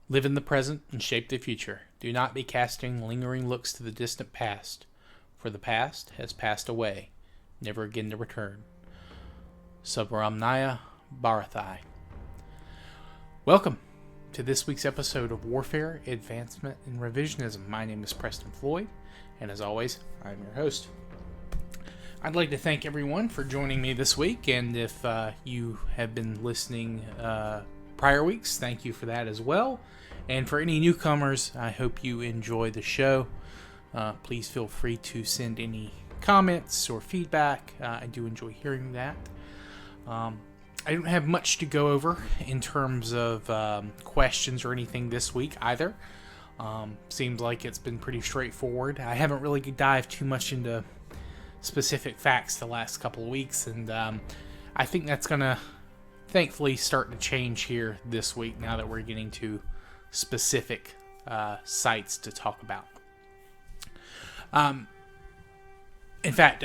Live in the present and shape the future. Do not be casting lingering looks to the distant past, for the past has passed away, never again to return. Subramnaya Bharathai. Welcome to this week's episode of Warfare, Advancement, and Revisionism. My name is Preston Floyd, and as always, I'm your host. I'd like to thank everyone for joining me this week, and if you have been listening prior weeks, thank you for that as well. And for any newcomers, I hope you enjoy the show. Please feel free to send any comments or feedback. I do enjoy hearing that. I don't have much to go over in terms of questions or anything this week either. Seems like it's been pretty straightforward. I haven't really dived too much into specific facts the last couple of weeks, and I think that's going to thankfully start to change here this week now that we're getting to specific sites to talk about. In fact,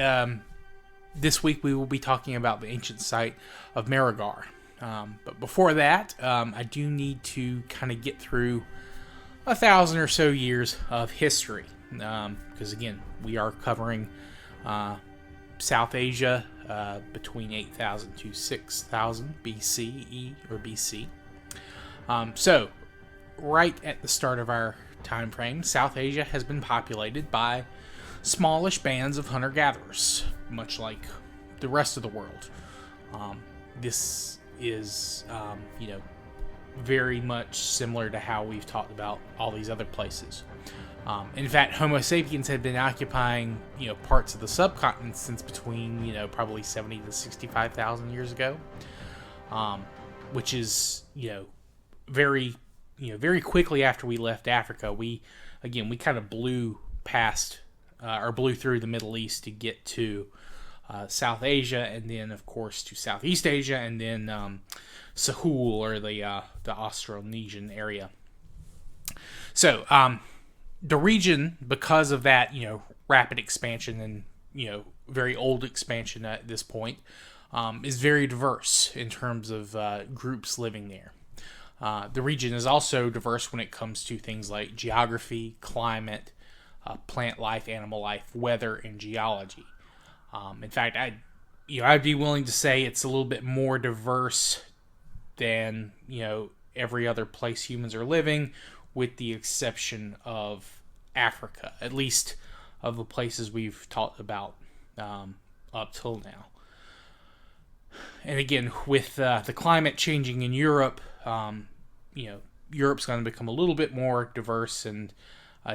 this week we will be talking about the ancient site of Mehrgarh. But before that, I do need to kind of get through 1,000 or so years of history. Because again, we are covering South Asia between 8,000 to 6,000 BCE or BC. So, right at the start of our time frame, South Asia has been populated by smallish bands of hunter-gatherers, much like the rest of the world. This is, very much similar to how we've talked about all these other places. In fact, Homo sapiens had been occupying, parts of the subcontinent since between, probably 70 to 65,000 years ago, which is, very quickly after we left Africa. We kind of blew through the Middle East to get to South Asia, and then, of course, to Southeast Asia, and then Sahul, or the Austronesian area. So, the region, because of that, rapid expansion and, very old expansion at this point, is very diverse in terms of groups living there. The region is also diverse when it comes to things like geography, climate, plant life, animal life, weather, and geology. In fact, I'd be willing to say it's a little bit more diverse than, every other place humans are living, with the exception of Africa, at least of the places we've talked about up till now. And again, with the climate changing in Europe, Europe's going to become a little bit more diverse and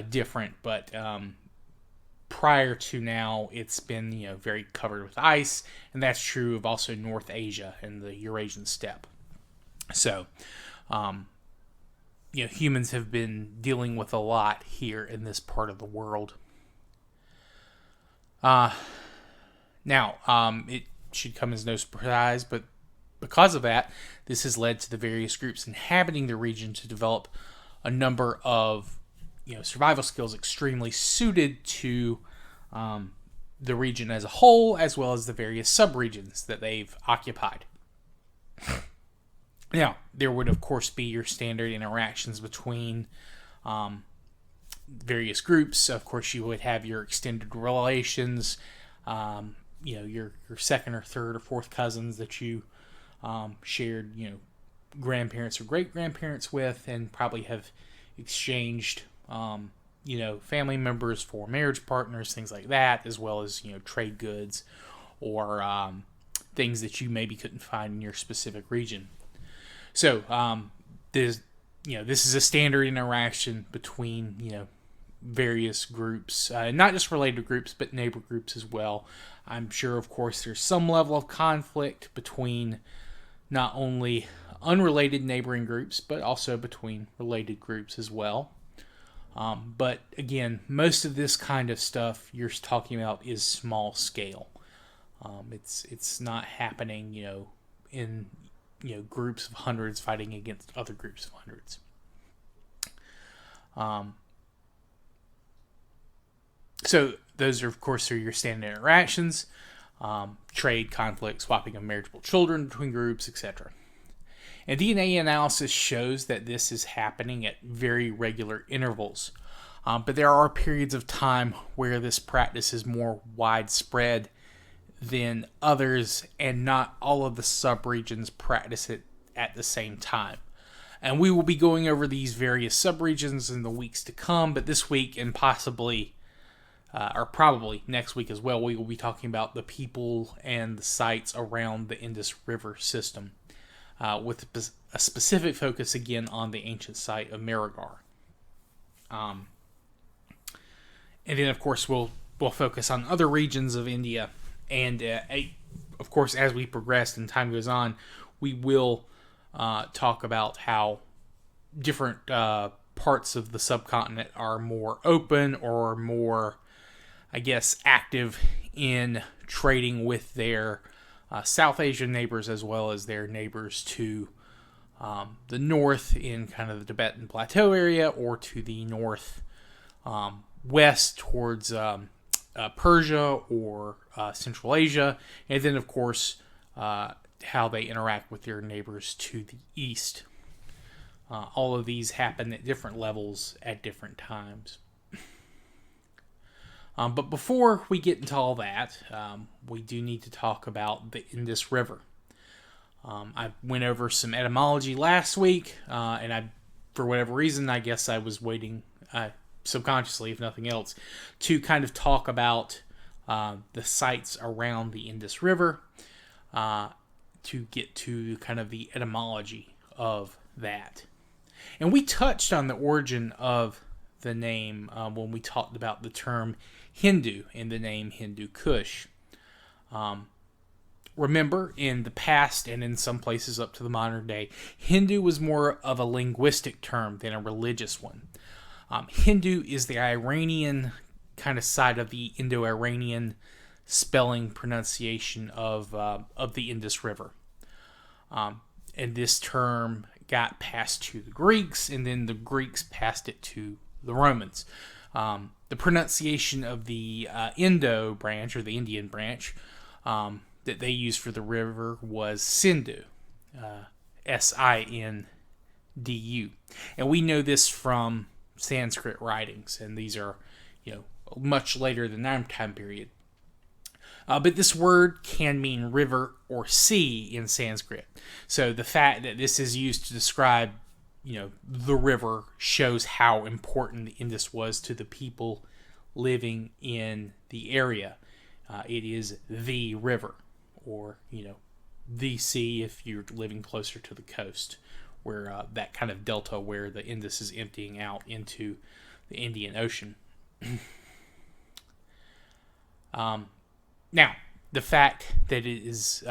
different, but prior to now, it's been, very covered with ice, and that's true of also North Asia and the Eurasian steppe. So, humans have been dealing with a lot here in this part of the world. Now, it should come as no surprise, but because of that, this has led to the various groups inhabiting the region to develop a number of, survival skills extremely suited to the region as a whole, as well as the various subregions that they've occupied. Now, there would, of course, be your standard interactions between various groups. Of course, you would have your extended relations, your second or third or fourth cousins that you shared, grandparents or great-grandparents with, and probably have exchanged, family members for marriage partners, things like that, as well as, trade goods or things that you maybe couldn't find in your specific region. So, this is a standard interaction between, various groups, not just related groups, but neighbor groups as well. I'm sure, of course, there's some level of conflict between not only unrelated neighboring groups, but also between related groups as well. But again, most of this kind of stuff you're talking about is small scale. It's not happening, in groups of hundreds fighting against other groups of hundreds. So those are, of course, your standard interactions, trade, conflict, swapping of marriageable children between groups, etc. And DNA analysis shows that this is happening at very regular intervals. But there are periods of time where this practice is more widespread than others, and not all of the subregions practice it at the same time. And we will be going over these various subregions in the weeks to come, but this week and possibly, or probably next week as well, we will be talking about the people and the sites around the Indus River system, with a specific focus again on the ancient site of Mehrgarh. And then, of course, we'll focus on other regions of India. And, of course, as we progress and time goes on, we will talk about how different parts of the subcontinent are more open or more, I guess, active in trading with their South Asian neighbors as well as their neighbors to the north in kind of the Tibetan Plateau area, or to the north west towards Persia or Central Asia, and then, of course, how they interact with their neighbors to the east. All of these happen at different levels at different times. But before we get into all that, we do need to talk about the Indus River. I went over some etymology last week, and for whatever reason, I guess I was waiting, subconsciously, if nothing else, to kind of talk about the sites around the Indus River, to get to kind of the etymology of that. And we touched on the origin of the name when we talked about the term Hindu and the name Hindu Kush. Remember, in the past and in some places up to the modern day, Hindu was more of a linguistic term than a religious one. Hindu is the Iranian kind of side of the Indo-Iranian spelling pronunciation of the Indus River. And this term got passed to the Greeks, and then the Greeks passed it to the Romans. The pronunciation of the Indo branch, or the Indian branch, that they used for the river was Sindhu, Sindu. And we know this from Sanskrit writings, and these are, much later than our time period. But this word can mean river or sea in Sanskrit. So the fact that this is used to describe, the river shows how important the Indus was to the people living in the area. It is the river, or, the sea if you're living closer to the coast, where that kind of delta where the Indus is emptying out into the Indian Ocean. Now, the fact that it is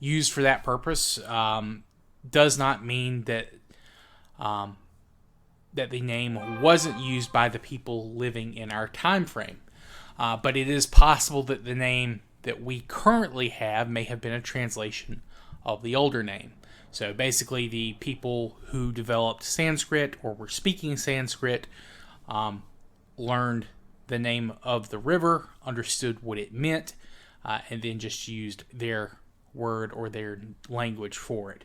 used for that purpose does not mean that that the name wasn't used by the people living in our time frame. But it is possible that the name that we currently have may have been a translation of the older name. So basically, the people who developed Sanskrit or were speaking Sanskrit learned the name of the river, understood what it meant, and then just used their word or their language for it.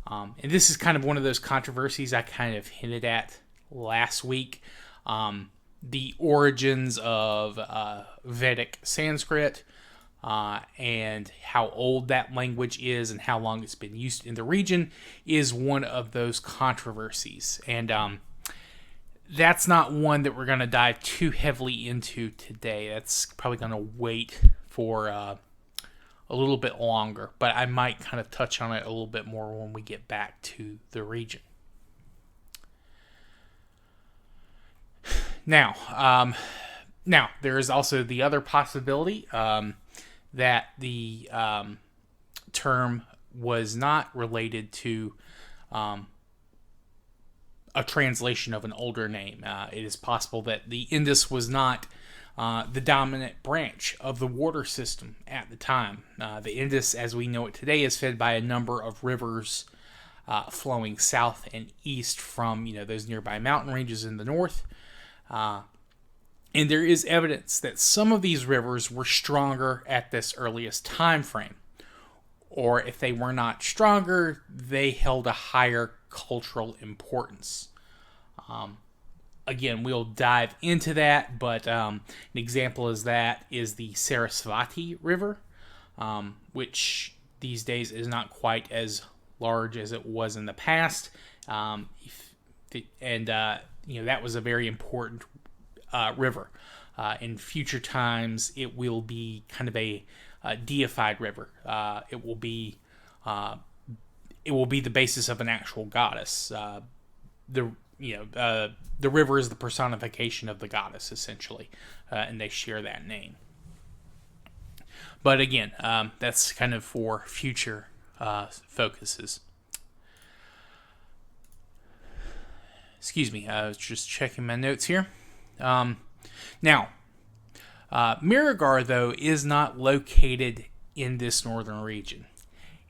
And this is kind of one of those controversies I kind of hinted at last week. The origins of Vedic Sanskrit, and how old that language is and how long it's been used in the region is one of those controversies. And that's not one that we're going to dive too heavily into today. That's probably going to wait for a little bit longer, but I might kind of touch on it a little bit more when we get back to the region. Now there is also the other possibility that the term was not related to a translation of an older name. It is possible that the Indus was not the dominant branch of the water system at the time. The Indus, as we know it today, is fed by a number of rivers flowing south and east from those nearby mountain ranges in the north. And there is evidence that some of these rivers were stronger at this earliest time frame, or if they were not stronger, they held a higher cultural importance. Again, we'll dive into that, but an example is the Sarasvati River, which these days is not quite as large as it was in the past. That was a very important river. In future times, it will be kind of a deified river. It will be the basis of an actual goddess. The river is the personification of the goddess, essentially, and they share that name. But again, that's kind of for future focuses. Excuse me, I was just checking my notes here. Now, Mehrgarh, though, is not located in this northern region.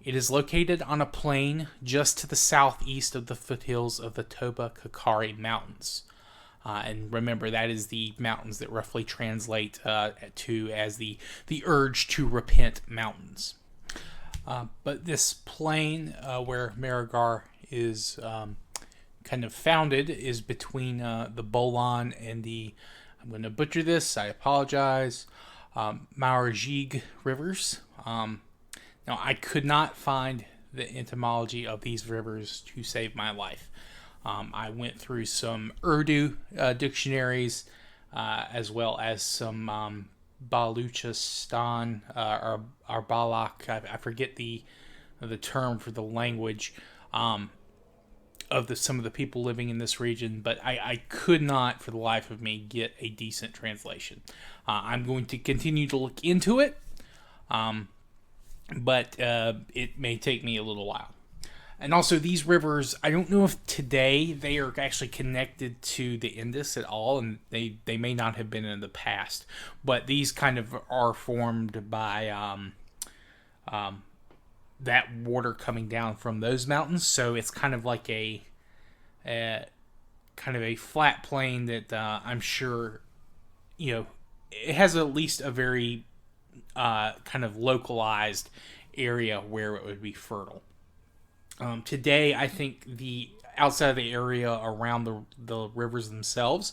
It is located on a plain just to the southeast of the foothills of the Toba Kakari Mountains. And remember, that is the mountains that roughly translate to as the Urge to Repent Mountains. But this plain where Mehrgarh is kind of founded is between the Bolan and the, I'm going to butcher this, I apologize, Mehrgarh rivers. Now, I could not find the etymology of these rivers to save my life. I went through some Urdu dictionaries, as well as some Baluchistan or Balak. I forget the term for the language of some of the people living in this region, but I could not, for the life of me, get a decent translation. I'm going to continue to look into it. But it may take me a little while. And also, these rivers, I don't know if today they are actually connected to the Indus at all, and they may not have been in the past. But these kind of are formed by that water coming down from those mountains. So it's kind of like a flat plain that I'm sure, it has at least a very kind of localized area where it would be fertile. Today, I think outside of the area around the rivers themselves,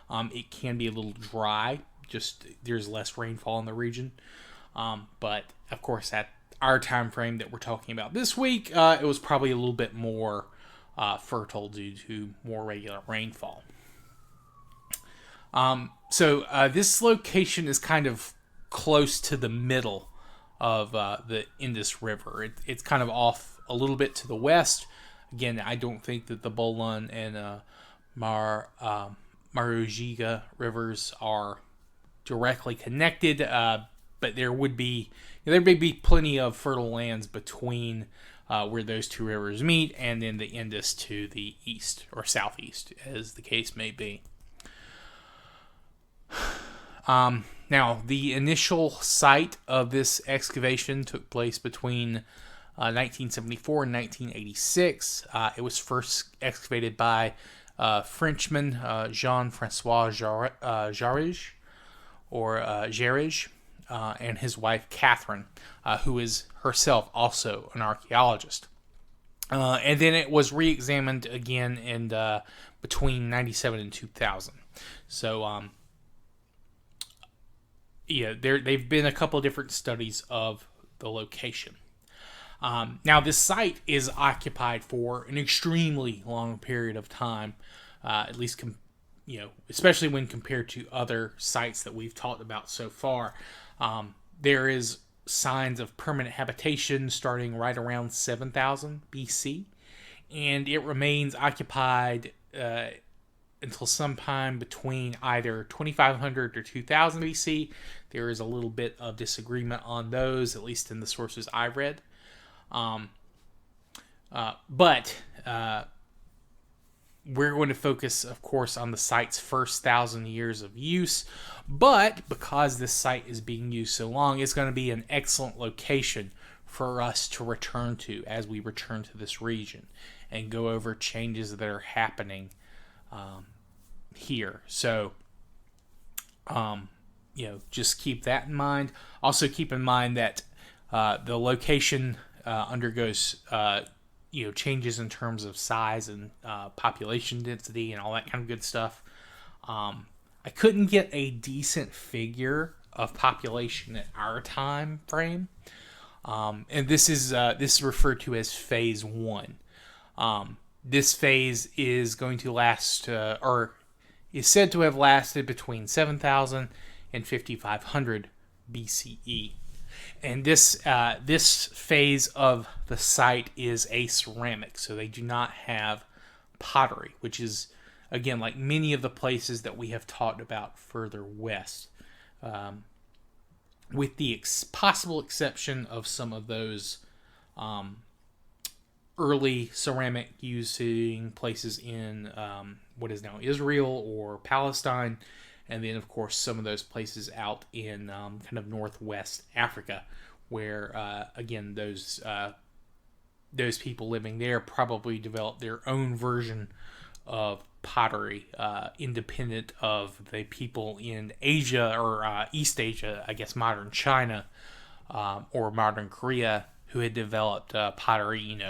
it can be a little dry. Just there's less rainfall in the region. But of course, at our time frame that we're talking about this week, it was probably a little bit more fertile due to more regular rainfall. So this location is kind of close to the middle of the Indus River. It's kind of off a little bit to the west. Again, I don't think that the Bolan and Mehrgarh rivers are directly connected, but there may be plenty of fertile lands between where those two rivers meet and then the Indus to the east or southeast, as the case may be. Now, the initial site of this excavation took place between 1974 and 1986. It was first excavated by Frenchman Jean-Francois Jarige, and his wife Catherine, who is herself also an archaeologist. And then it was re-examined again in between 1997 and 2000. So, they've been a couple of different studies of the location. Now, this site is occupied for an extremely long period of time, at least, especially when compared to other sites that we've talked about so far. There is signs of permanent habitation starting right around 7000 BC, and it remains occupied until sometime between either 2500 or 2000 BC. There is a little bit of disagreement on those, at least in the sources I read. But we're going to focus, of course, on the site's first 1,000 years of use. But because this site is being used so long, it's going to be an excellent location for us to return to as we return to this region and go over changes that are happening here. So, just keep that in mind. Also, keep in mind that the location undergoes changes in terms of size and population density and all that kind of good stuff. I couldn't get a decent figure of population at our time frame, and this is referred to as Phase 1. This phase is going to last, or is said to have lasted between 7,000 and 5,500 BCE. And this phase of the site is aceramic, so they do not have pottery, which is, again, like many of the places that we have talked about further west, with the possible exception of some of those early ceramic using places in what is now Israel or Palestine, and then of course some of those places out in kind of northwest Africa, where again those people living there probably developed their own version of pottery, independent of the people in Asia or East Asia, I guess modern China or modern Korea, who had developed pottery,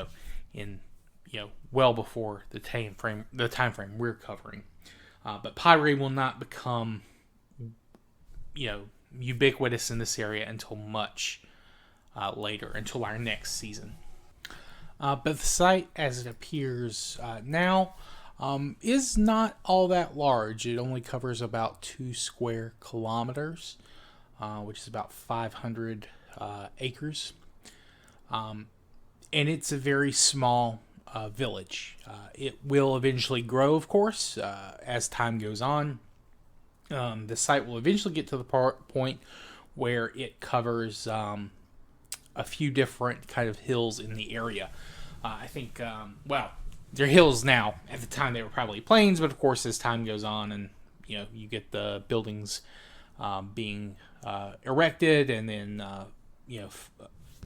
in well before the time frame we're covering. But pottery will not become ubiquitous in this area until much later, until our next season. But the site, as it appears now, is not all that large. It only covers about 2 square kilometers, which is about 500 acres. And it's a very small village. It will eventually grow, of course, as time goes on. The site will eventually get to the point where it covers a few different kind of hills in the area. I think, they're hills now. At the time, they were probably plains, but of course, as time goes on and, you get the buildings being erected and then,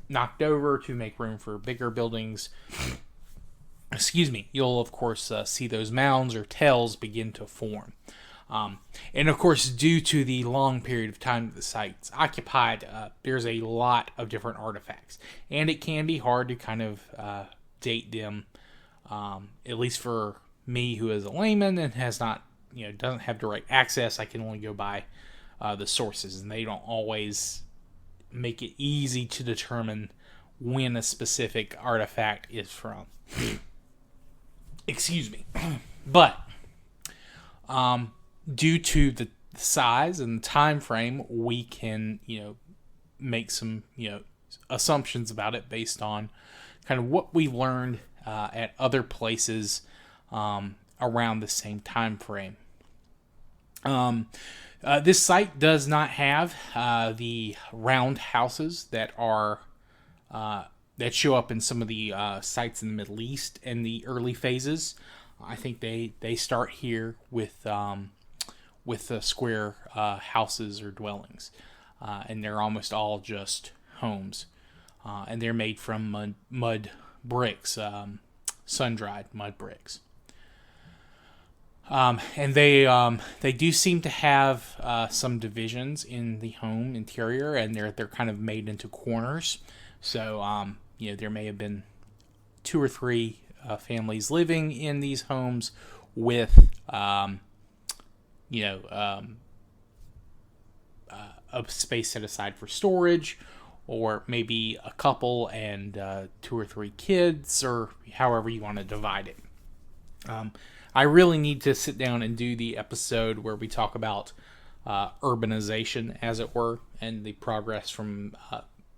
knocked over to make room for bigger buildings. You'll of course see those mounds or tells begin to form. And of course, due to the long period of time that the site's occupied, there's a lot of different artifacts. And it can be hard to kind of date them, at least for me who is a layman and has not, doesn't have direct access. I can only go by the sources, and they don't always make it easy to determine when a specific artifact is from. But due to the size and the time frame, we can make some assumptions about it based on kind of what we learned at other places around the same time frame. This site does not have the round houses that are that show up in some of the sites in the Middle East in the early phases. I think they start here with square houses or dwellings, and they're almost all just homes, and they're made from mud bricks, sun-dried mud bricks. And they do seem to have some divisions in the home interior, and they're kind of made into corners. So there may have been 2 or 3 families living in these homes with a space set aside for storage, or maybe a couple and 2 or 3 kids, or however you want to divide it. I really need to sit down and do the episode where we talk about urbanization, as it were, and the progress from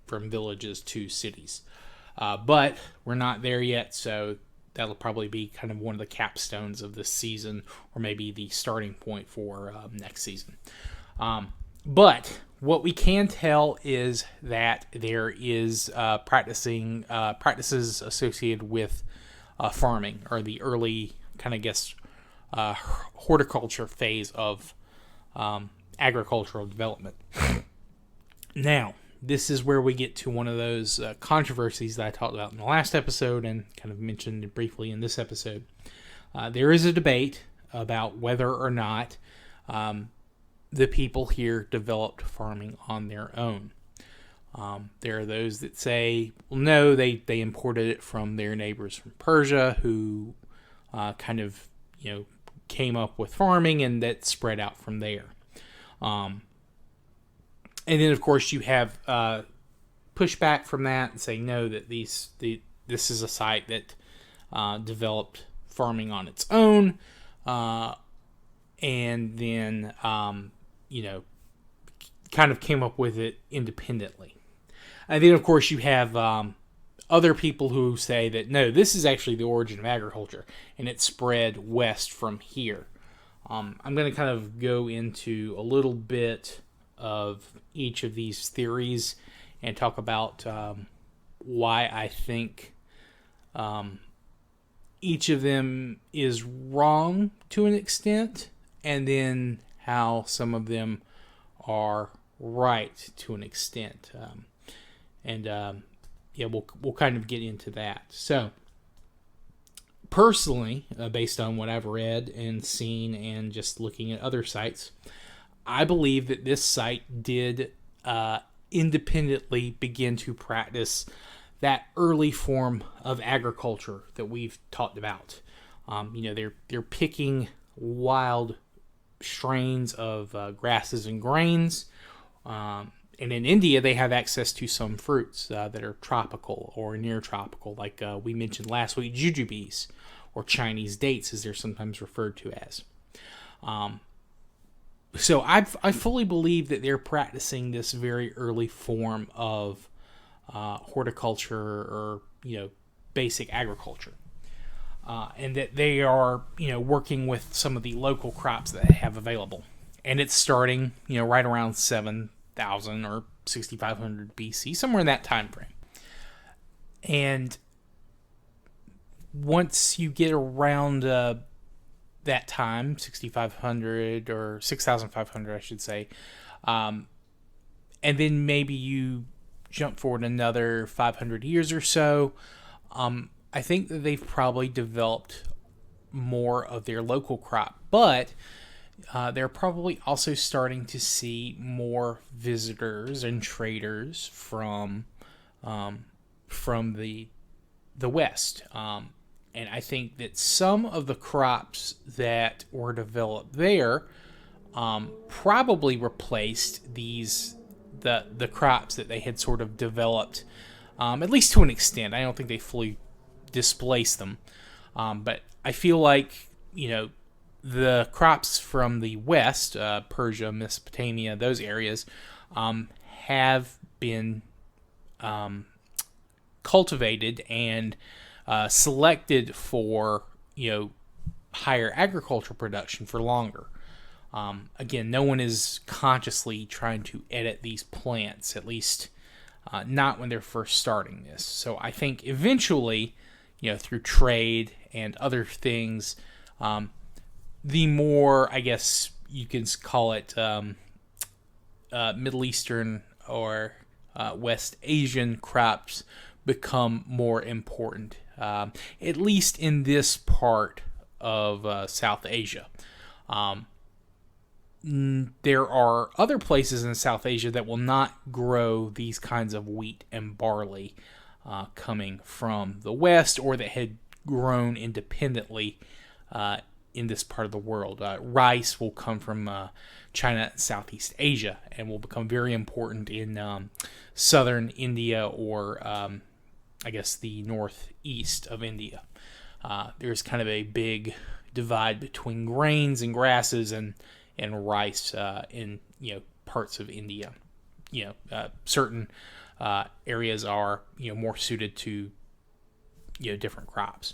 villages to cities. But we're not there yet, so that'll probably be kind of one of the capstones of this season, or maybe the starting point for next season. But what we can tell is that there is practices associated with farming, or the early horticulture phase of agricultural development. Now, this is where we get to one of those controversies that I talked about in the last episode and kind of mentioned briefly in this episode. There is a debate about whether or not the people here developed farming on their own. There are those that say, well, no, they imported it from their neighbors from Persia, who kind of, came up with farming, and that spread out from there. And then, of course, you have pushback from that and say, no, that this is a site that developed farming on its own, and then, kind of came up with it independently. And then, of course, you have other people who say that, no, this is actually the origin of agriculture, and it spread west from here. I'm going to kind of go into a little bit of each of these theories and talk about why I think each of them is wrong to an extent, and then how some of them are right to an extent. We'll kind of get into that. So, personally, based on what I've read and seen and just looking at other sites, I believe that this site did independently begin to practice that early form of agriculture that we've talked about. They're picking wild strains of grasses and grains. And in India, they have access to some fruits that are tropical or near tropical, like we mentioned last week, jujubes, or Chinese dates, as they're sometimes referred to as. So I fully believe that they're practicing this very early form of horticulture, or basic agriculture, and that they are working with some of the local crops that they have available, and it's starting right around 7,000 or 6,500 BC, somewhere in that time frame. And once you get around that time, 6,500 or 6,500, I should say, and then maybe you jump forward another 500 years or so, I think that they've probably developed more of their local crop, but they're probably also starting to see more visitors and traders from the West. And I think that some of the crops that were developed there probably replaced the crops that they had sort of developed, at least to an extent. I don't think they fully displaced them, but I feel like the crops from the West, Persia, Mesopotamia, those areas, have been cultivated and selected for higher agricultural production for longer. Again, no one is consciously trying to edit these plants, at least not when they're first starting this. So I think eventually, through trade and other things, the more, I guess you can call it, Middle Eastern or West Asian crops become more important, at least in this part of South Asia. There are other places in South Asia that will not grow these kinds of wheat and barley coming from the West, or that had grown independently in this part of the world. Rice will come from China and Southeast Asia, and will become very important in southern India, or I guess the northeast of India. There's kind of a big divide between grains and grasses and rice in parts of India. Certain areas are more suited to different crops,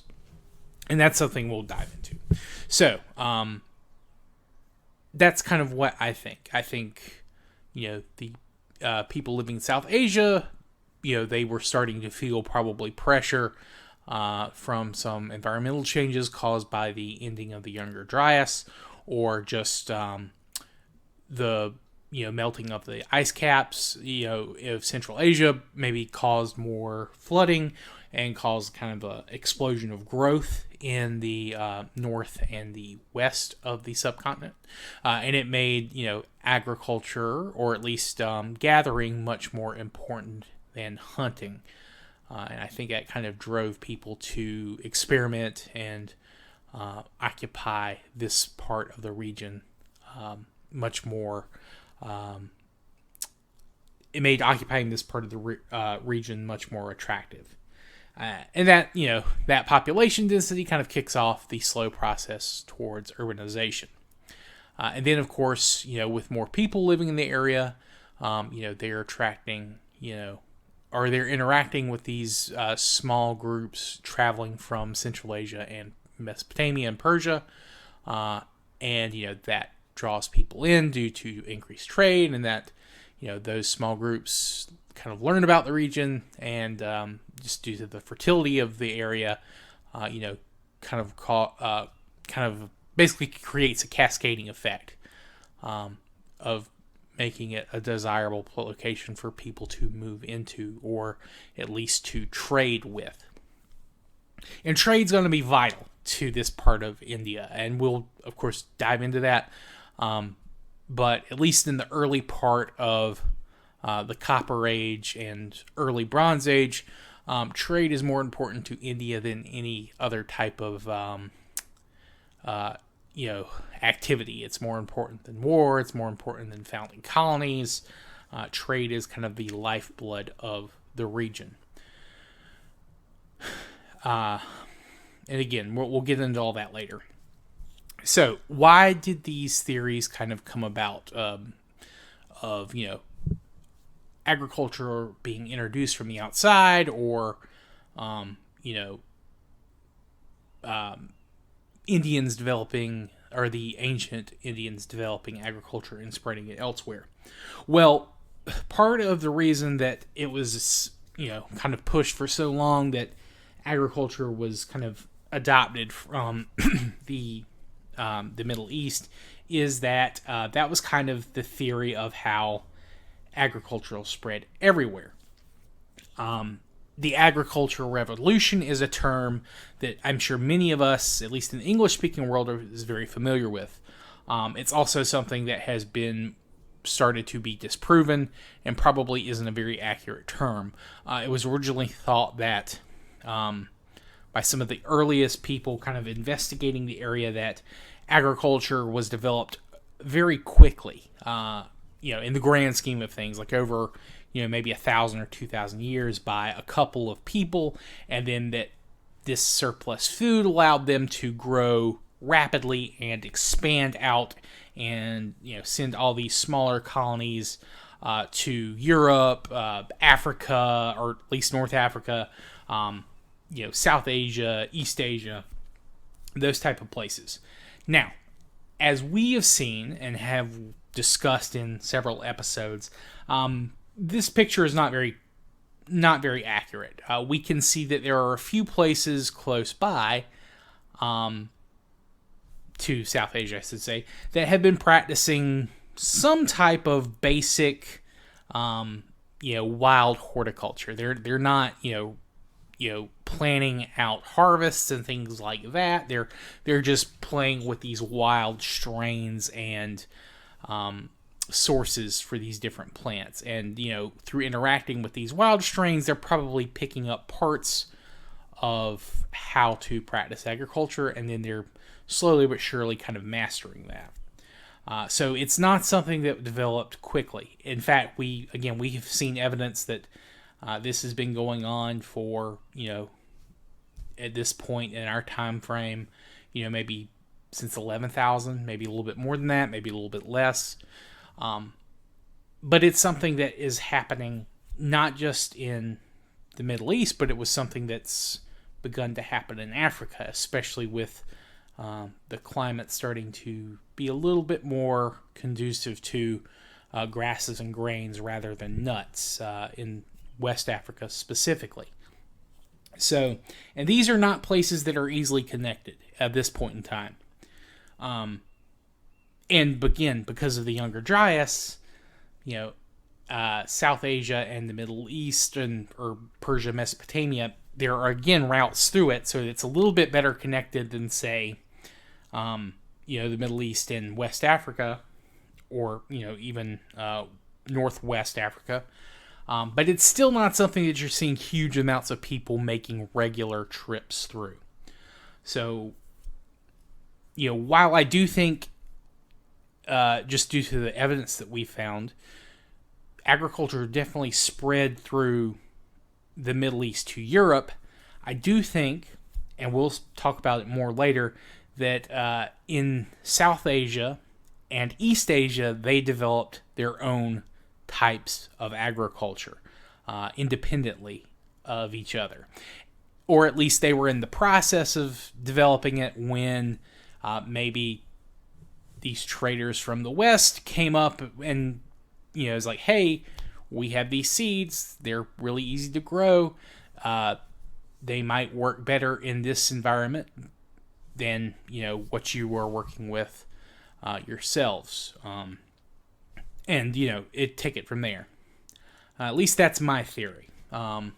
and that's something we'll dive into. So that's kind of what I think. I think the people living in South Asia, they were starting to feel probably pressure from some environmental changes caused by the ending of the Younger Dryas, or just the melting of the ice caps of Central Asia maybe caused more flooding, and caused kind of an explosion of growth in the north and the west of the subcontinent. And it made, agriculture, or at least gathering, much more important than hunting. And I think that kind of drove people to experiment and occupy this part of the region much more. It made occupying this part of the region much more attractive. And that, that population density kind of kicks off the slow process towards urbanization. And then, of course, with more people living in the area, they're attracting, or they're interacting with these small groups traveling from Central Asia and Mesopotamia and Persia. And, that draws people in due to increased trade, and that, those small groups kind of learn about the region, and just due to the fertility of the area, kind of basically creates a cascading effect of making it a desirable location for people to move into, or at least to trade with. And trade's going to be vital to this part of India, and we'll, of course, dive into that. But at least in the early part of the Copper Age and early Bronze Age, trade is more important to India than any other type of, activity. It's more important than war. It's more important than founding colonies. Trade is kind of the lifeblood of the region. And again, we'll get into all that later. So, why did these theories kind of come about of agriculture being introduced from the outside, or, Indians developing, or the ancient Indians developing agriculture and spreading it elsewhere? Well, part of the reason that it was, kind of pushed for so long that agriculture was kind of adopted from the Middle East is that that was kind of the theory of how agricultural spread everywhere. The agricultural revolution is a term that I'm sure many of us, at least in the English-speaking world, is very familiar with. It's also something that has been started to be disproven and probably isn't a very accurate term. It was originally thought that by some of the earliest people kind of investigating the area, that agriculture was developed very quickly, in the grand scheme of things, like over, maybe 1,000 or 2,000 years by a couple of people, and then that this surplus food allowed them to grow rapidly and expand out and, send all these smaller colonies to Europe, Africa, or at least North Africa, South Asia, East Asia, those type of places. Now, as we have seen and have discussed in several episodes, this picture is not very accurate. We can see that there are a few places close by, to South Asia, I should say, that have been practicing some type of basic, wild horticulture. They're not, planning out harvests and things like that. They're just playing with these wild strains and sources for these different plants. And, through interacting with these wild strains, they're probably picking up parts of how to practice agriculture, and then they're slowly but surely kind of mastering that. So it's not something that developed quickly. In fact, we have seen evidence that this has been going on for, at this point in our time frame, maybe since 11,000, maybe a little bit more than that, maybe a little bit less. But it's something that is happening not just in the Middle East, but it was something that's begun to happen in Africa, especially with the climate starting to be a little bit more conducive to grasses and grains rather than nuts in West Africa specifically. So, and these are not places that are easily connected at this point in time. And again, because of the Younger Dryas, South Asia and the Middle East or Persia, Mesopotamia, there are again routes through it, so it's a little bit better connected than, say, the Middle East and West Africa, or even Northwest Africa. But it's still not something that you're seeing huge amounts of people making regular trips through. So, while I do think, just due to the evidence that we found, agriculture definitely spread through the Middle East to Europe, I do think, and we'll talk about it more later, that in South Asia and East Asia, they developed their own types of agriculture independently of each other. Or at least they were in the process of developing it when maybe these traders from the West came up and, it's like, hey, we have these seeds. They're really easy to grow. They might work better in this environment than, what you were working with yourselves. And, take it from there. At least that's my theory. Now,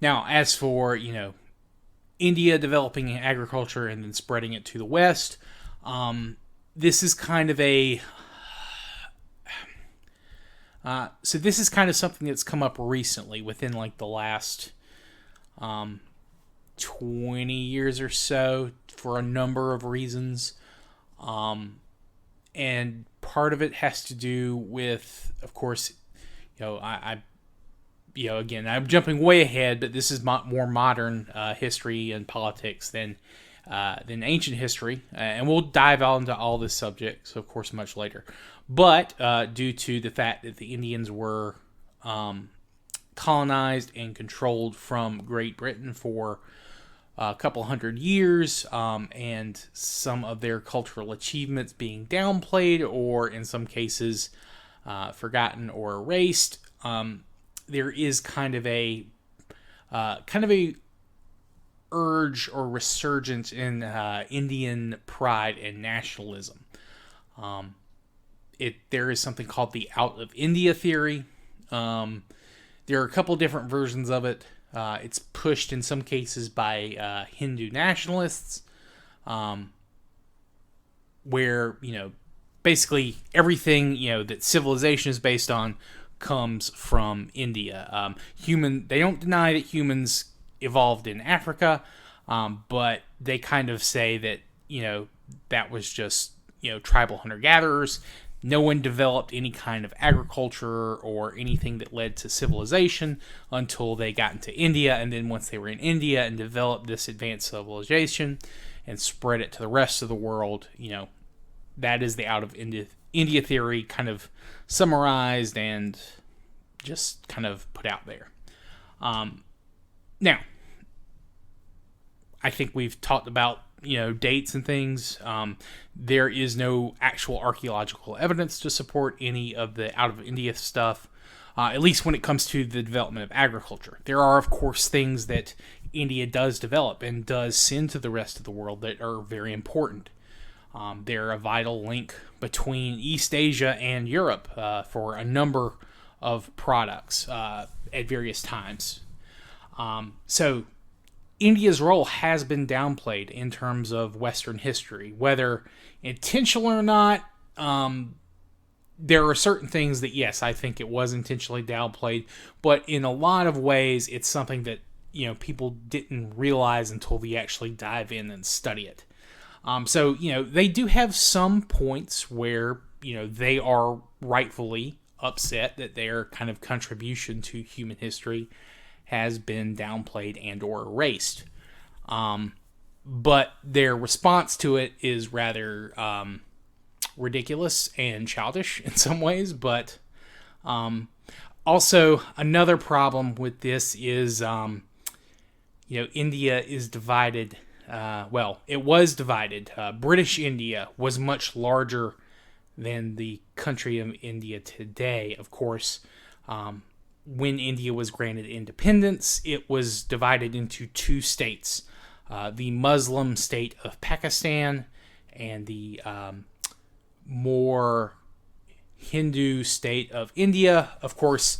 as for, India developing agriculture and then spreading it to the West, this is kind of this is kind of something that's come up recently within like the last 20 years or so for a number of reasons. And part of it has to do with, of course, again, I'm jumping way ahead, but this is more modern history and politics than ancient history, and we'll dive into all the subjects, of course, much later. But due to the fact that the Indians were colonized and controlled from Great Britain for a couple hundred years, and some of their cultural achievements being downplayed or in some cases forgotten or erased, there is kind of a urge or resurgence in Indian pride and nationalism. There is something called the Out of India theory. There are a couple different versions of it. It's pushed in some cases by Hindu nationalists, where, basically everything, that civilization is based on comes from India. They don't deny that humans evolved in Africa, but they kind of say that, that was just, tribal hunter-gatherers. No one developed any kind of agriculture or anything that led to civilization until they got into India. And then once they were in India and developed this advanced civilization and spread it to the rest of the world, that is the Out of India theory kind of summarized and just kind of put out there. Now, I think we've talked about, dates and things. There is no actual archaeological evidence to support any of the Out of India stuff, at least when it comes to the development of agriculture. There are, of course, things that India does develop and does send to the rest of the world that are very important. They're a vital link between East Asia and Europe for a number of products at various times. So India's role has been downplayed in terms of Western history, whether intentional or not. There are certain things that, yes, I think it was intentionally downplayed, but in a lot of ways, it's something that, people didn't realize until they actually dive in and study it. So, they do have some points where, they are rightfully upset that their kind of contribution to human history has been downplayed and or erased. But their response to it is rather ridiculous and childish in some ways. But also another problem with this is, India is divided. It was divided. British India was much larger than the country of India today. Of course, when India was granted independence, it was divided into two states. The Muslim state of Pakistan and the more Hindu state of India. Of course,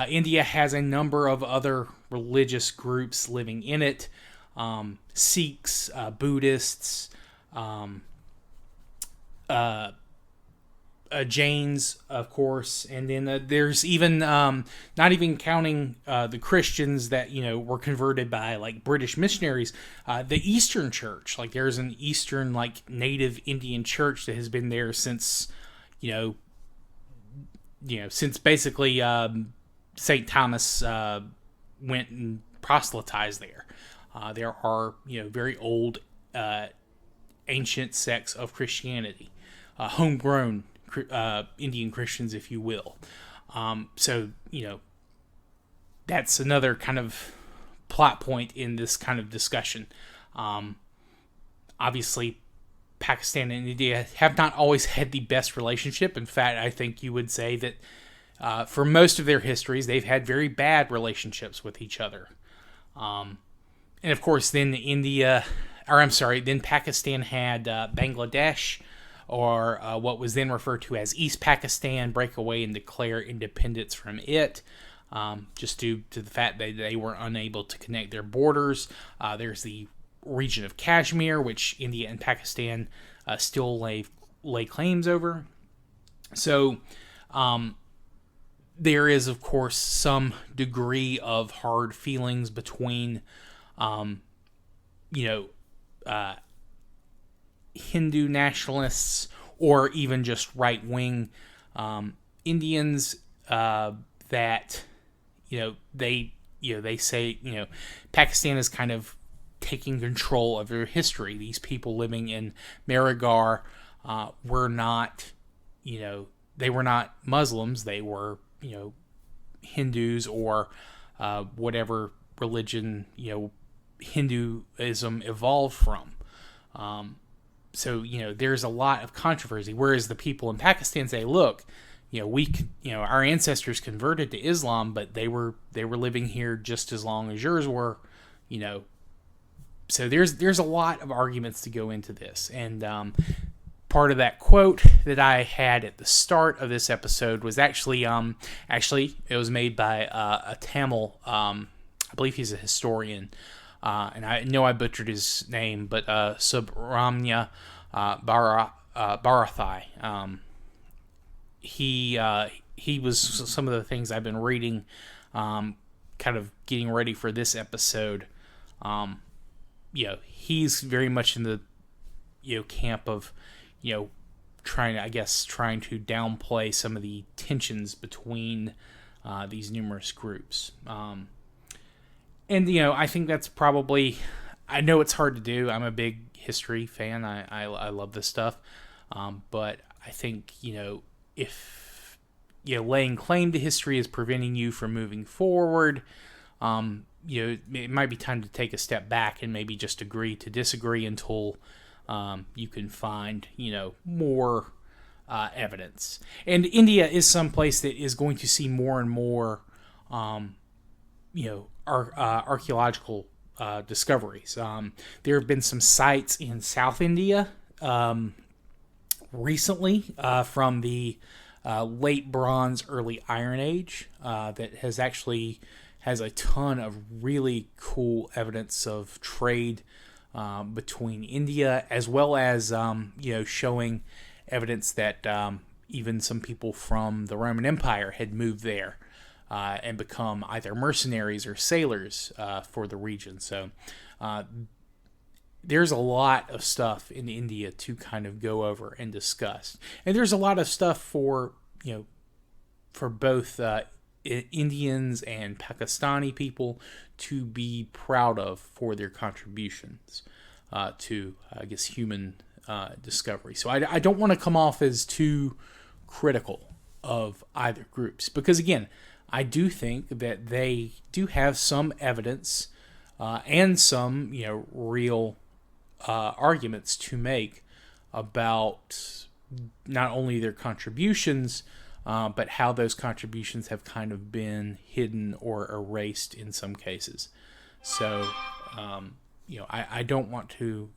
India has a number of other religious groups living in it. Sikhs, Buddhists, Jains, of course, and then there's even not even counting the Christians that were converted by like British missionaries. The Eastern Church, like there's an Eastern like native Indian church that has been there since since basically St. Thomas went and proselytized there. There are very old ancient sects of Christianity, homegrown Indian Christians, if you will. So that's another kind of plot point in this kind of discussion. Obviously, Pakistan and India have not always had the best relationship. In fact, I think you would say that for most of their histories, they've had very bad relationships with each other. And of course, then then Pakistan had Bangladesh, or what was then referred to as East Pakistan, break away and declare independence from it, just due to the fact that they were unable to connect their borders. There's the region of Kashmir, which India and Pakistan still lay claims over. So there is, of course, some degree of hard feelings between Hindu nationalists or even just right-wing Indians that they say Pakistan is kind of taking control of their history. These people living in Mehrgarh were not they were not Muslims. They were Hindus or whatever religion Hinduism evolved from. So there's a lot of controversy. Whereas the people in Pakistan say, look, our ancestors converted to Islam, but they were living here just as long as yours were. So there's a lot of arguments to go into this, and part of that quote that I had at the start of this episode was actually it was made by a Tamil. I believe he's a historian. And I know I butchered his name, but Subramanya Bharathai. He was some of the things I've been reading, kind of getting ready for this episode. He's very much in the camp of trying to downplay some of the tensions between these numerous groups. And, I think that's probably, I know it's hard to do. I'm a big history fan. I love this stuff. But I think, if, laying claim to history is preventing you from moving forward, it might be time to take a step back and maybe just agree to disagree until you can find, more evidence. And India is someplace that is going to see more and more, archaeological discoveries. There have been some sites in South India recently from the late Bronze, early Iron Age that has a ton of really cool evidence of trade between India, as well as showing evidence that even some people from the Roman Empire had moved there. And become either mercenaries or sailors for the region. So there's a lot of stuff in India to kind of go over and discuss. And there's a lot of stuff for both Indians and Pakistani people to be proud of for their contributions to, human discovery. So I don't want to come off as too critical of either groups, because again, I do think that they do have some evidence and some, real arguments to make about not only their contributions, but how those contributions have kind of been hidden or erased in some cases. So, I don't want to,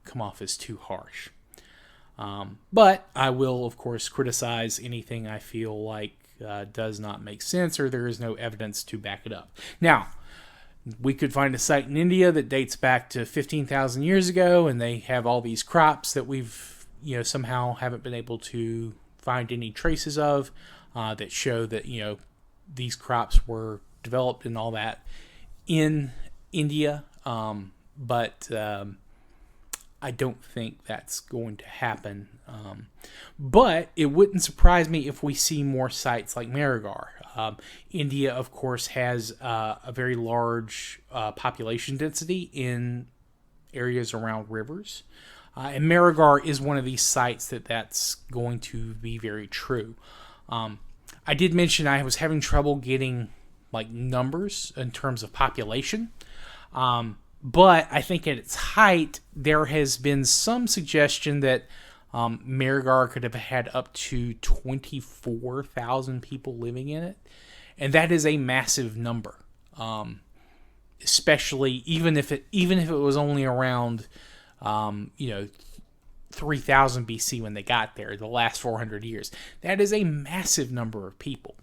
come off as too harsh. But I will, of course, criticize anything I feel like does not make sense or there is no evidence to back it up. Now, we could find a site in India that dates back to 15,000 years ago, and they have all these crops that we've, somehow haven't been able to find any traces of that show that, these crops were developed and all that in India. But I don't think that's going to happen. But it wouldn't surprise me if we see more sites like Mehrgarh. India, of course, has a very large population density in areas around rivers. And Mehrgarh is one of these sites that's going to be very true. I did mention I was having trouble getting numbers in terms of population. But I think at its height, there has been some suggestion that Mehrgarh could have had up to 24,000 people living in it. And that is a massive number. Especially even if it was only around 3000 BC when they got there, the last 400 years. That is a massive number of people.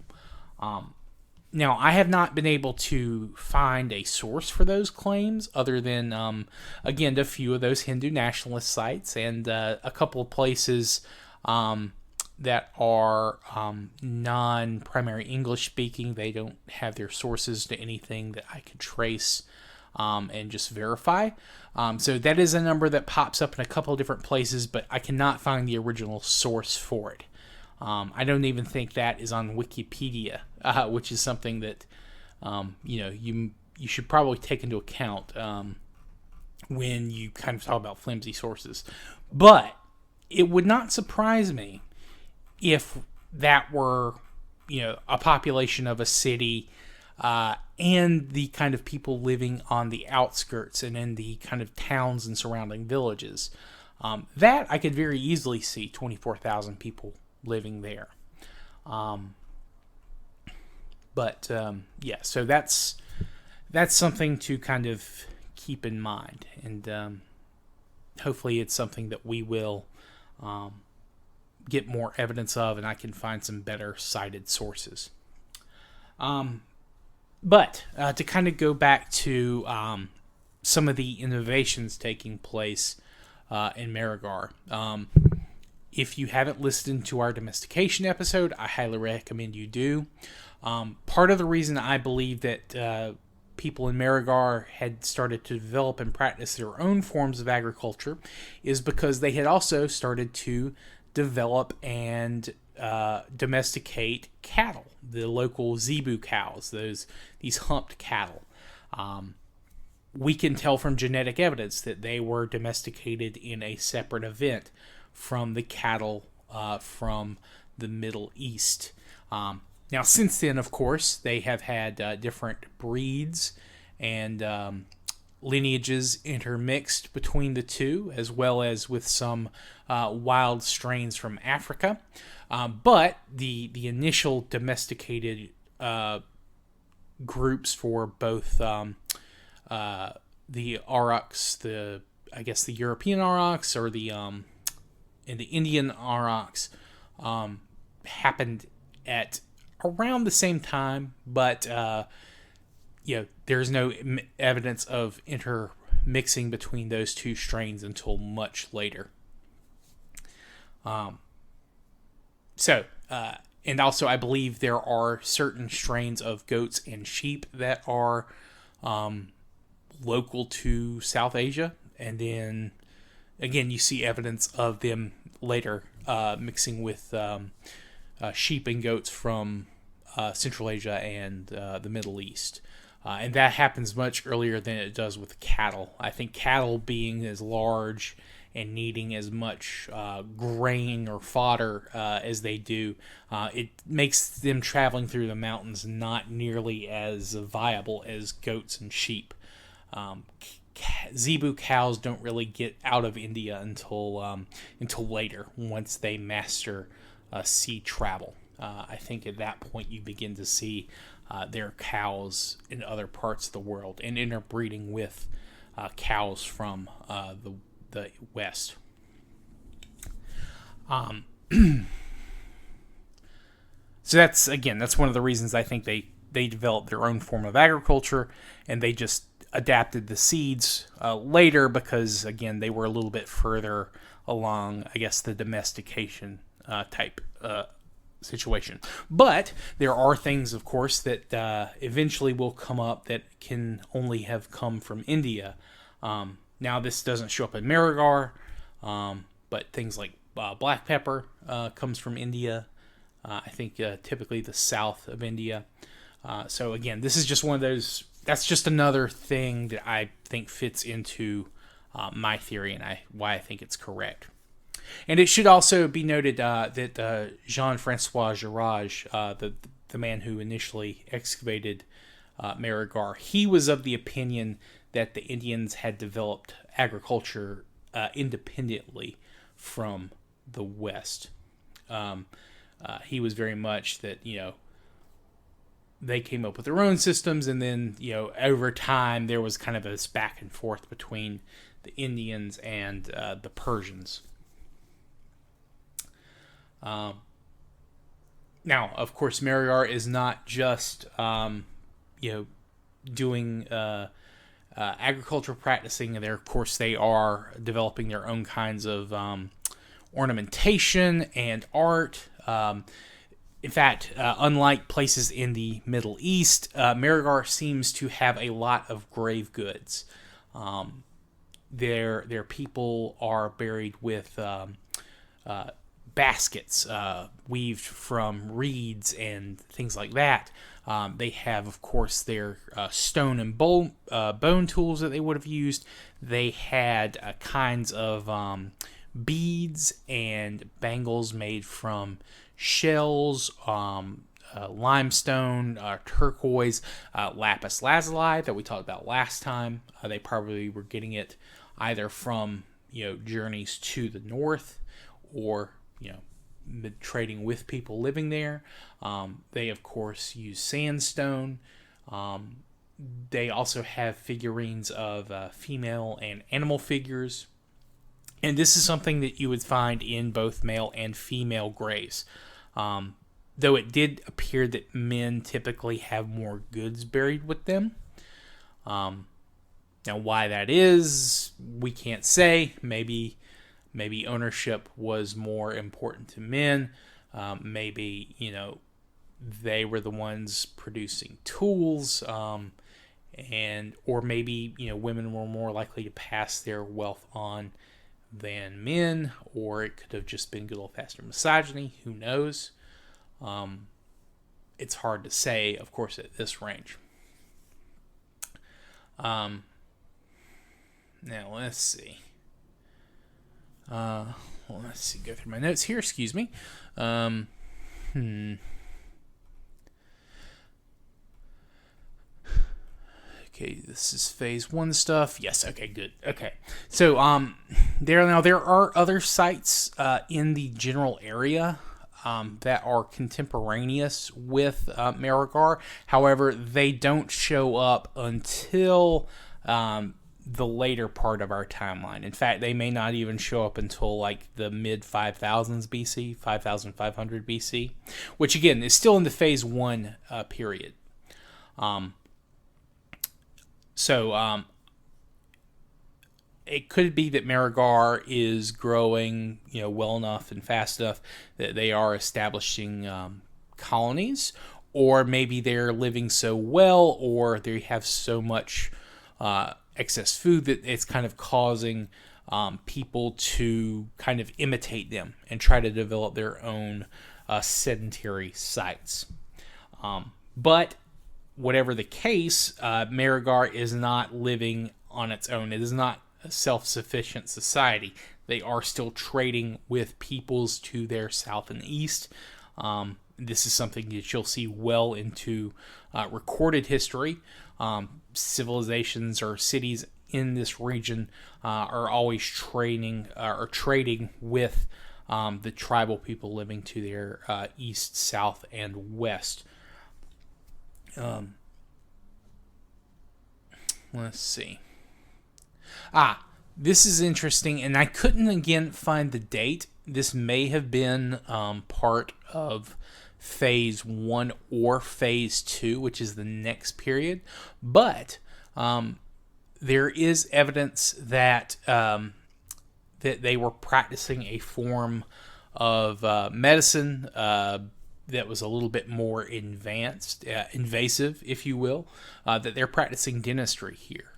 Now, I have not been able to find a source for those claims other than, again, a few of those Hindu nationalist sites and a couple of places that are non-primary English speaking. They don't have their sources to anything that I could trace and just verify. So that is a number that pops up in a couple of different places, but I cannot find the original source for it. I don't even think that is on Wikipedia, which is something that you should probably take into account when you kind of talk about flimsy sources. But it would not surprise me if that were a population of a city and the kind of people living on the outskirts and in the kind of towns and surrounding villages. That I could very easily see 24,000 people living there. So that's something to kind of keep in mind, and hopefully it's something that we will get more evidence of, and I can find some better cited sources. But to kind of go back to some of the innovations taking place in Mehrgarh. If you haven't listened to our domestication episode, I highly recommend you do. Part of the reason I believe that people in Mehrgarh had started to develop and practice their own forms of agriculture is because they had also started to develop and domesticate cattle, the local zebu cows, these humped cattle. We can tell from genetic evidence that they were domesticated in a separate event from the cattle from the Middle East. Now, since then, of course, they have had different breeds and lineages intermixed between the two, as well as with some wild strains from Africa. But the initial domesticated groups for both the aurochs, the European aurochs, or the Indian aurochs, happened at around the same time, but there's no evidence of intermixing between those two strains until much later. And also I believe there are certain strains of goats and sheep that are local to South Asia, and then again you see evidence of them later mixing with sheep and goats from Central Asia and the Middle East. And that happens much earlier than it does with cattle. I think cattle being as large and needing as much grain or fodder as they do, it makes them traveling through the mountains not nearly as viable as goats and sheep. Zebu cows don't really get out of India until later, once they master sea travel. I think at that point you begin to see their cows in other parts of the world and interbreeding with cows from the West. Um, so that's one of the reasons I think they developed their own form of agriculture, and they just adapted the seeds later because, again, they were a little bit further along, I guess, the domestication type situation. But there are things, of course, that eventually will come up that can only have come from India. Now, this doesn't show up in Mehrgarh, but things like black pepper comes from India. I think typically the south of India. So again, this is just one of those. That's just another thing that I think fits into my theory and why I think it's correct. And it should also be noted that Jean-Francois Girard, the man who initially excavated Mehrgarh, he was of the opinion that the Indians had developed agriculture independently from the West. He was very much that, they came up with their own systems, and then, over time there was kind of this back and forth between the Indians and the Persians. Now, of course, Mehrgarh is not just, doing agricultural practicing. There, of course, they are developing their own kinds of ornamentation and art. In fact, unlike places in the Middle East, Mehrgarh seems to have a lot of grave goods. Their people are buried with baskets weaved from reeds and things like that. They have, of course, their stone and bone tools that they would have used. They had kinds of beads and bangles made from shells, limestone, turquoise, lapis lazuli that we talked about last time. They probably were getting it either from journeys to the north, or trading with people living there. They, of course, use sandstone. They also have figurines of female and animal figures. And this is something that you would find in both male and female graves. Though it did appear that men typically have more goods buried with them. Now, why that is, we can't say. Maybe ownership was more important to men. Maybe, they were the ones producing tools. Or maybe, women were more likely to pass their wealth on than men, or it could have just been good old-fashioned misogyny. Who knows? It's hard to say, of course, at this range. Now, let's see. Let's see. Go through my notes here. Excuse me. Okay, this is phase 1 stuff. Yes, okay, good. Okay. So, there are other sites in the general area that are contemporaneous with Mehrgarh. However, they don't show up until the later part of our timeline. In fact, they may not even show up until like the mid 5000s BC, 5500 BC, which again is still in the phase 1 period. So it could be that Mehrgarh is growing, well enough and fast enough that they are establishing colonies, or maybe they're living so well, or they have so much excess food that it's kind of causing people to kind of imitate them and try to develop their own sedentary sites. But whatever the case, Mehrgarh is not living on its own. It is not a self-sufficient society. They are still trading with peoples to their south and east. This is something that you'll see well into recorded history. Civilizations or cities in this region are always trading with the tribal people living to their east, south, and west. Let's see. This is interesting, and I couldn't again find the date. This may have been part of phase 1 or phase 2, which is the next period, but there is evidence that that they were practicing a form of medicine that was a little bit more advanced, invasive, if you will, that they're practicing dentistry here.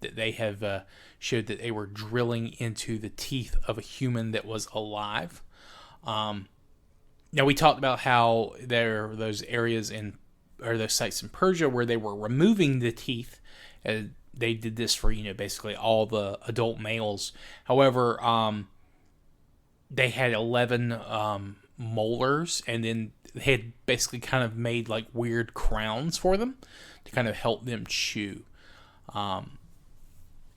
That they have showed that they were drilling into the teeth of a human that was alive. Now, we talked about how there are those areas or those sites in Persia where they were removing the teeth. They did this for, basically all the adult males. However, they had 11 molars, and then they had basically kind of made like weird crowns for them to kind of help them chew.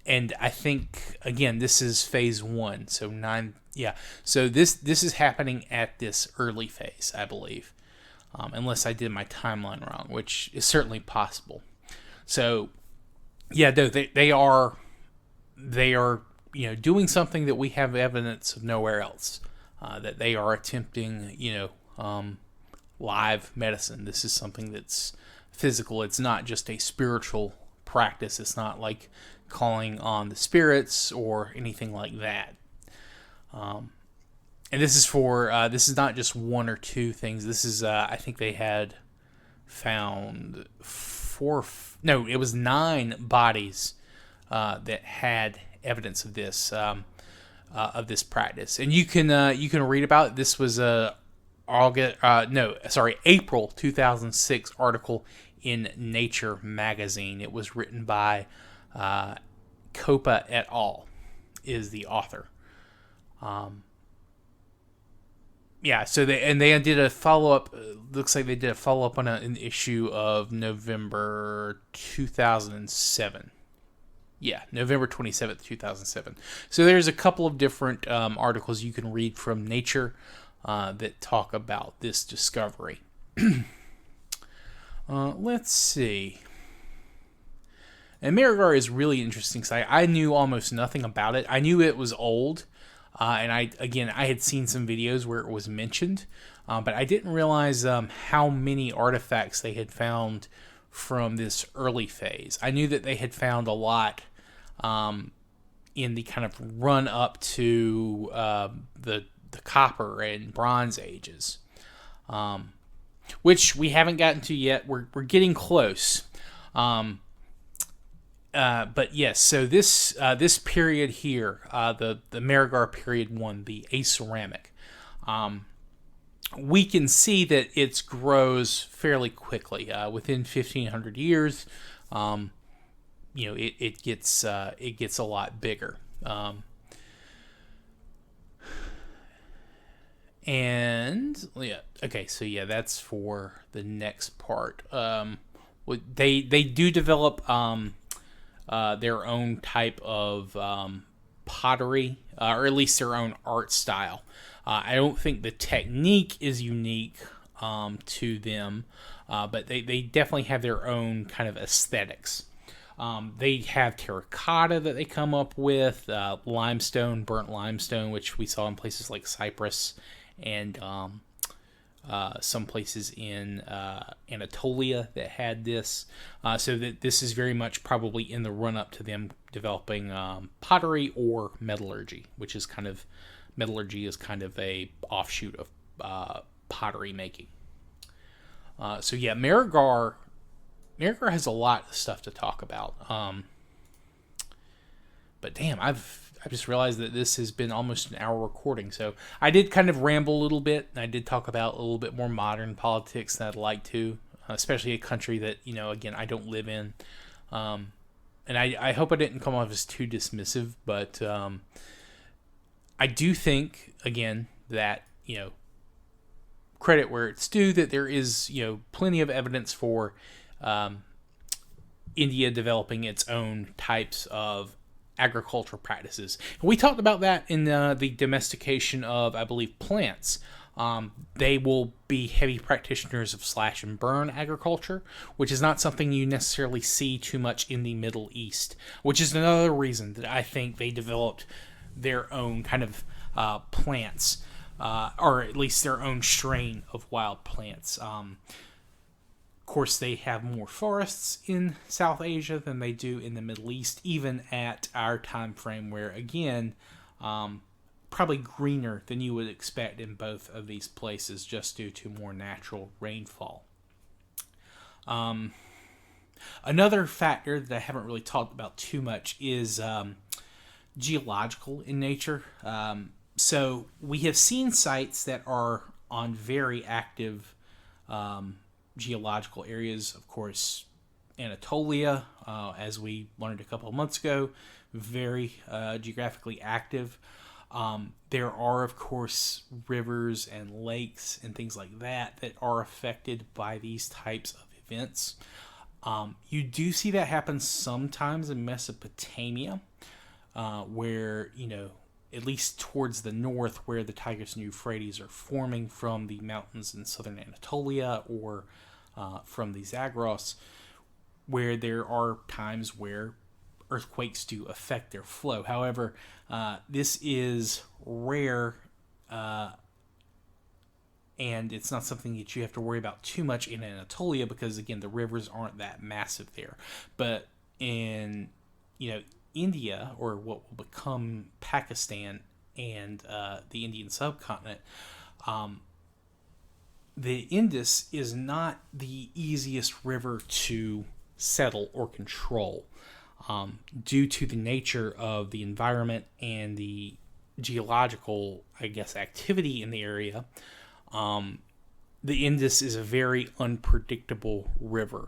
And I think, again, this is phase 1, so 9. Yeah, so this is happening at this early phase, I believe, unless I did my timeline wrong, which is certainly possible. So, yeah, no, they are doing something that we have evidence of nowhere else. That they are attempting live medicine. This is something that's physical. It's not just a spiritual practice. It's not like calling on the spirits or anything like that. And this is this is not just 1 or 2 things. This is, I think they had found it was 9 bodies that had evidence of this practice. And you can read about it. This was April 2006 article in Nature magazine. It was written by Copa et al. Is the author. So they did a follow-up. Looks like they did a follow-up on an issue of November 2007. Yeah, November 27th, 2007. So there's a couple of different articles you can read from Nature that talk about this discovery. Let's see. And Mehrgarh is really interesting because I knew almost nothing about it. I knew it was old, and I had seen some videos where it was mentioned, but I didn't realize how many artifacts they had found from this early phase. I knew that they had found a lot in the kind of run up to the Copper and Bronze Ages, which we haven't gotten to yet. We're getting close. But yes, so this period here, the Mehrgarh period 1, the aceramic, we can see that it grows fairly quickly. Within 1,500 years, it gets a lot bigger. And yeah, okay, so yeah, that's for the next part. They do develop their own type of pottery, or at least their own art style. I don't think the technique is unique to them, but they definitely have their own kind of aesthetics. They have terracotta that they come up with, limestone, burnt limestone, which we saw in places like Cyprus and some places in Anatolia that had this. So that this is very much probably in the run-up to them developing pottery or metallurgy, which is metallurgy is kind of a offshoot of pottery making. So yeah, Mehrgarh has a lot of stuff to talk about. But damn, I've just realized that this has been almost an hour recording. So I did kind of ramble a little bit. And I did talk about a little bit more modern politics than I'd like to, especially a country that, again, I don't live in. And I hope I didn't come off as too dismissive, but I do think, again, that, credit where it's due, that there is, plenty of evidence for India developing its own types of agricultural practices. And we talked about that in the domestication of, I believe, plants. they will be heavy practitioners of slash and burn agriculture, which is not something you necessarily see too much in the Middle East, which is another reason that I think they developed their own kind of plants, or at least their own strain of wild plants. Of course, they have more forests in South Asia than they do in the Middle East, even at our time frame, where, again, probably greener than you would expect in both of these places just due to more natural rainfall. Another factor that I haven't really talked about too much is geological in nature. So we have seen sites that are on very active geological areas. Of course, Anatolia, as we learned a couple of months ago, very geographically active. There are, of course, rivers and lakes and things like that that are affected by these types of events. You do see that happen sometimes in Mesopotamia, where, at least towards the north, where the Tigris and Euphrates are forming from the mountains in southern Anatolia or from the Zagros, where there are times where earthquakes do affect their flow. However, this is rare, and it's not something that you have to worry about too much in Anatolia because, again, the rivers aren't that massive there. But in, India, or what will become Pakistan and the Indian subcontinent, the Indus is not the easiest river to settle or control. Due to the nature of the environment and the geological, activity in the area, the Indus is a very unpredictable river.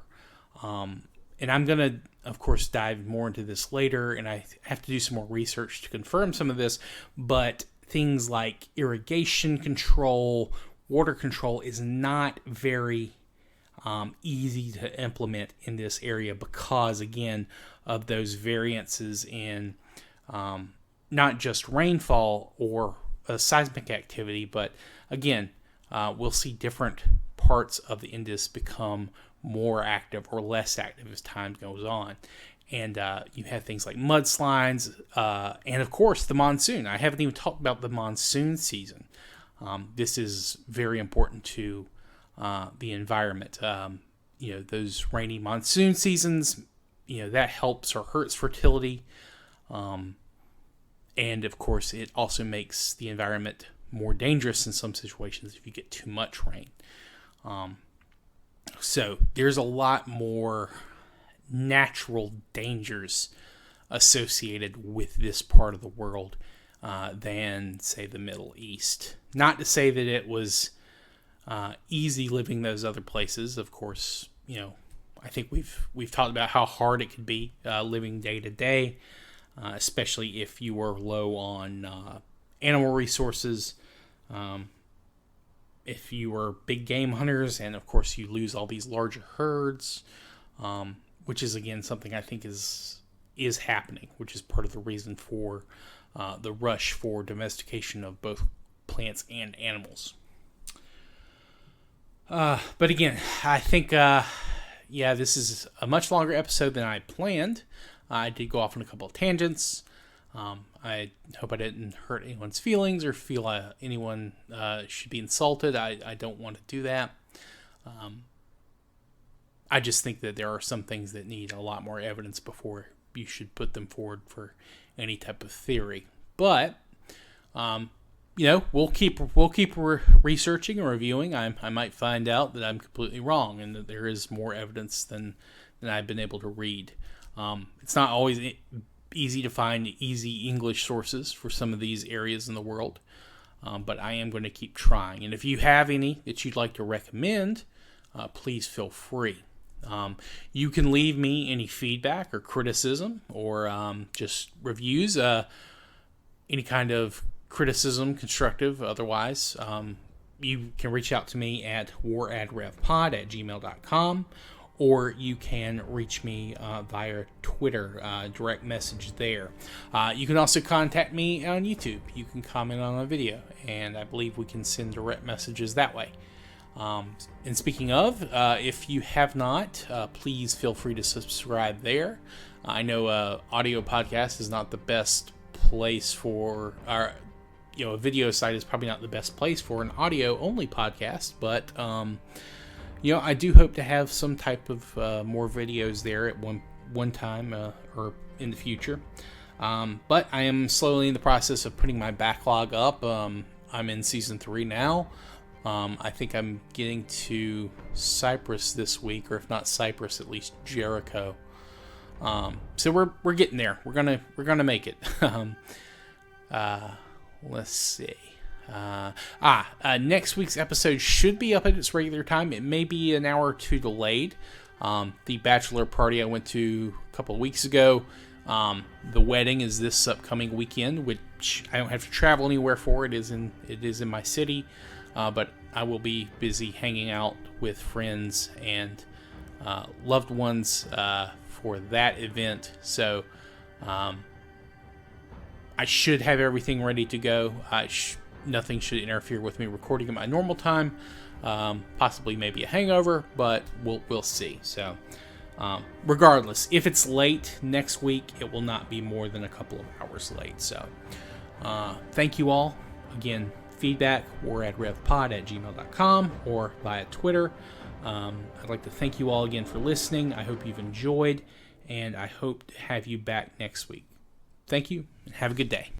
And I'm going to, of course, dive more into this later, and I have to do some more research to confirm some of this, but things like irrigation control, water control is not very easy to implement in this area because, again, of those variances in not just rainfall or seismic activity, but again, we'll see different parts of the Indus become more active or less active as time goes on. And you have things like mudslides, and of course the monsoon. I haven't even talked about the monsoon season. This is very important to the environment. Those rainy monsoon seasons, that helps or hurts fertility. And of course, it also makes the environment more dangerous in some situations if you get too much rain. So there's a lot more natural dangers associated with this part of the world than, say, the Middle East. Not to say that it was easy living those other places. Of course, I think we've talked about how hard it could be living day to day, especially if you were low on animal resources. If you were big game hunters, and of course you lose all these larger herds, which is, again, something I think is happening, which is part of the reason for the rush for domestication of both plants and animals. But again, I think, this is a much longer episode than I planned. I did go off on a couple of tangents. I hope I didn't hurt anyone's feelings or feel anyone should be insulted. I don't want to do that. I just think that there are some things that need a lot more evidence before you should put them forward for any type of theory. But we'll keep researching and reviewing. I might find out that I'm completely wrong and that there is more evidence than I've been able to read. It's not always easy to find easy English sources for some of these areas in the world, but I am going to keep trying. And if you have any that you'd like to recommend, please feel free. You can leave me any feedback or criticism or just reviews, any kind of criticism, constructive, otherwise. You can reach out to me at waradrevpod@gmail.com, or you can reach me via Twitter, direct message there. You can also contact me on YouTube. You can comment on a video, and I believe we can send direct messages that way. And speaking of, if you have not, please feel free to subscribe there. I know audio podcast is not the best place for our, a video site is probably not the best place for an audio only podcast, but I do hope to have some type of more videos there at one time or in the future. But I am slowly in the process of putting my backlog up. I'm in season 3 now. I think I'm getting to Cyprus this week, or if not Cyprus, at least Jericho. So we're getting there. We're gonna make it. Let's see. Next week's episode should be up at its regular time. It may be an hour or two delayed. The bachelor party I went to a couple of weeks ago. The wedding is this upcoming weekend, which I don't have to travel anywhere for. It is in my city. But I will be busy hanging out with friends and loved ones for that event. So I should have everything ready to go. Nothing should interfere with me recording at my normal time. Possibly maybe a hangover, but we'll see. So regardless, if it's late next week, it will not be more than a couple of hours late. So thank you all again. Feedback, we're at revpod@gmail.com or via Twitter. I'd like to thank you all again for listening. I hope you've enjoyed, and I hope to have you back next week. Thank you, and have a good day.